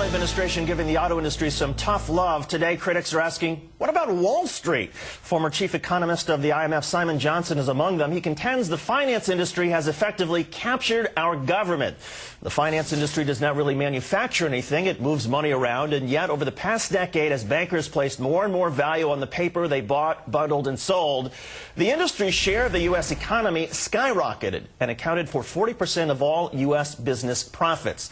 administration giving the auto industry some tough love. Today, critics are asking, what about Wall Street? Former chief economist of the IMF, Simon Johnson, is among them. He contends the finance industry has effectively captured our government. The finance industry does not really manufacture anything. It moves money around, and yet over the past decade, as bankers placed more and more value on the paper they bought, bundled, and sold, the industry's share of the U.S. economy skyrocketed and accounted for 40% of all U.S. business profits.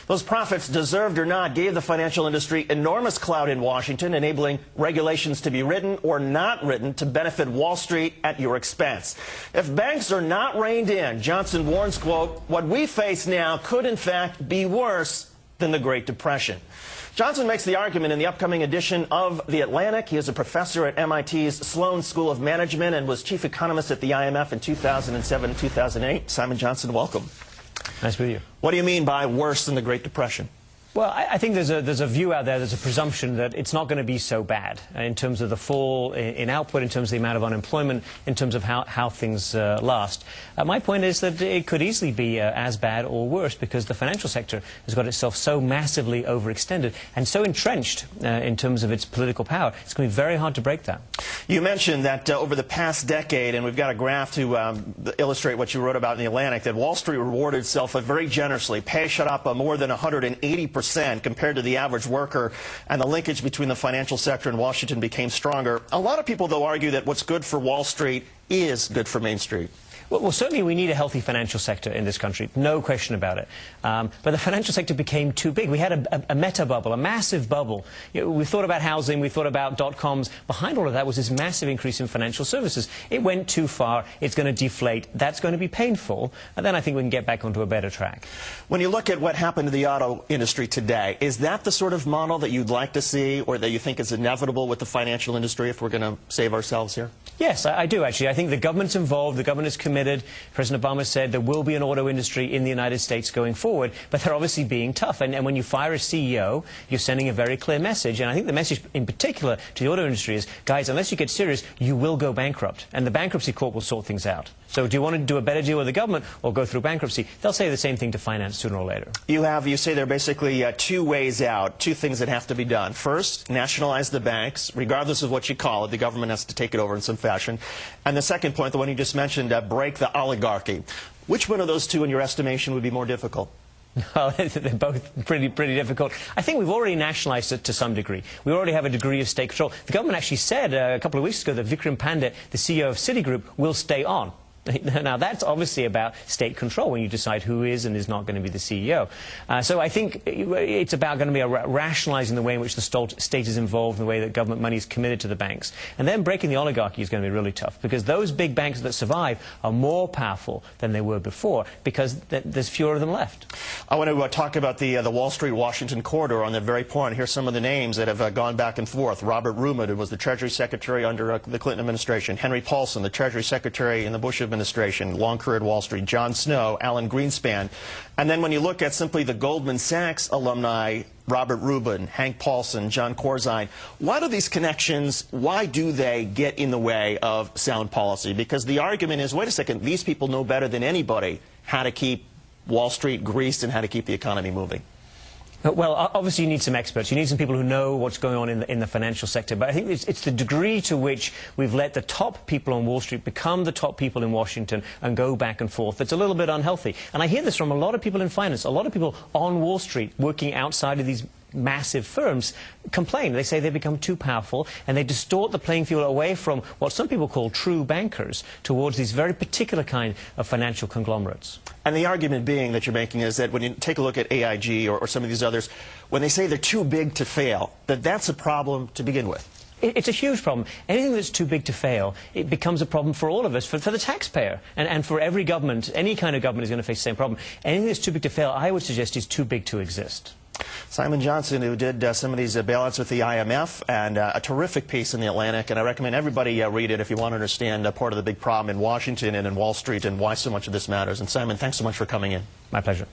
Those profits, deserved or not, gave the financial industry enormous clout in Washington, enabling regulations to be written or not written to benefit Wall Street at your expense. If banks are not reined in, Johnson warns, quote, what we face now could in fact be worse than the Great Depression. Johnson makes the argument in the upcoming edition of The Atlantic. He is a professor at MIT's Sloan School of Management and was chief economist at the IMF in 2007-2008. Simon Johnson, welcome. Nice to meet you. What do you mean by worse than the Great Depression? Well, I think there's a view out there, there's a presumption that it's not going to be so bad in terms of the fall in output, in terms of the amount of unemployment, in terms of how things last. My point is that it could easily be as bad or worse because the financial sector has got itself so massively overextended and so entrenched in terms of its political power. It's going to be very hard to break that. You mentioned that over the past decade, and we've got a graph to illustrate what you wrote about in The Atlantic, that Wall Street rewarded itself very generously. Pay shot up more than 180% compared to the average worker, and the linkage between the financial sector and Washington became stronger. A lot of people, though, argue that what's good for Wall Street is good for Main Street. Well, certainly we need a healthy financial sector in this country, no question about it. But the financial sector became too big. We had a meta bubble, a massive bubble. We thought about housing, we thought about dot-coms. Behind all of that was this massive increase in financial services. It went too far. It's going to deflate. That's going to be painful. And then I think we can get back onto a better track. When you look at what happened to the auto industry today, is that the sort of model that you'd like to see or that you think is inevitable with the financial industry if we're going to save ourselves here? Yes, I do, actually. I think the government's involved. The government is committed. President Obama said there will be an auto industry in the United States going forward, but they're obviously being tough. And when you fire a CEO, you're sending a very clear message. And I think the message in particular to the auto industry is, guys, unless you get serious, you will go bankrupt. And the bankruptcy court will sort things out. So do you want to do a better deal with the government or go through bankruptcy? They'll say the same thing to finance sooner or later. You say there are basically two ways out, two things that have to be done. First, nationalize the banks. Regardless of what you call it, the government has to take it over in some fashion. And the second point, the one you just mentioned, break the oligarchy. Which one of those two, in your estimation, would be more difficult? Well, they're both pretty difficult. I think we've already nationalized it to some degree. We already have a degree of state control. The government actually said a couple of weeks ago that Vikram Pandit, the CEO of Citigroup, will stay on. Now, that's obviously about state control when you decide who is and is not going to be the CEO. So I think it's about going to be rationalizing the way in which the state is involved, in the way that government money is committed to the banks. And then breaking the oligarchy is going to be really tough because those big banks that survive are more powerful than they were before because there's fewer of them left. I want to talk about the Wall Street-Washington corridor on that very point. Here's some of the names that have gone back and forth. Robert Rubin, who was the Treasury Secretary under the Clinton administration. Henry Paulson, the Treasury Secretary in the Bush administration. Long career at Wall Street. John Snow, Alan Greenspan. And then when you look at simply the Goldman Sachs alumni, Robert Rubin, Hank Paulson, John Corzine, why do these connections, why do they get in the way of sound policy? Because the argument is, wait a second, these people know better than anybody how to keep Wall Street greased and how to keep the economy moving. Well, obviously you need some experts. You need some people who know what's going on in the financial sector. But I think it's the degree to which we've let the top people on Wall Street become the top people in Washington and go back and forth that's a little bit unhealthy. And I hear this from a lot of people in finance, a lot of people on Wall Street working outside of these massive firms complain. They say they become too powerful and they distort the playing field away from what some people call true bankers towards these very particular kind of financial conglomerates. And the argument being that you're making is that when you take a look at AIG or some of these others, when they say they're too big to fail, that's a problem to begin with. It's a huge problem. Anything that's too big to fail, it becomes a problem for all of us, for the taxpayer. And for every government, any kind of government is going to face the same problem. Anything that's too big to fail, I would suggest, is too big to exist. Simon Johnson, who did some of these bailouts with the IMF, and a terrific piece in The Atlantic, and I recommend everybody read it if you want to understand part of the big problem in Washington and in Wall Street and why so much of this matters. And Simon, thanks so much for coming in. My pleasure.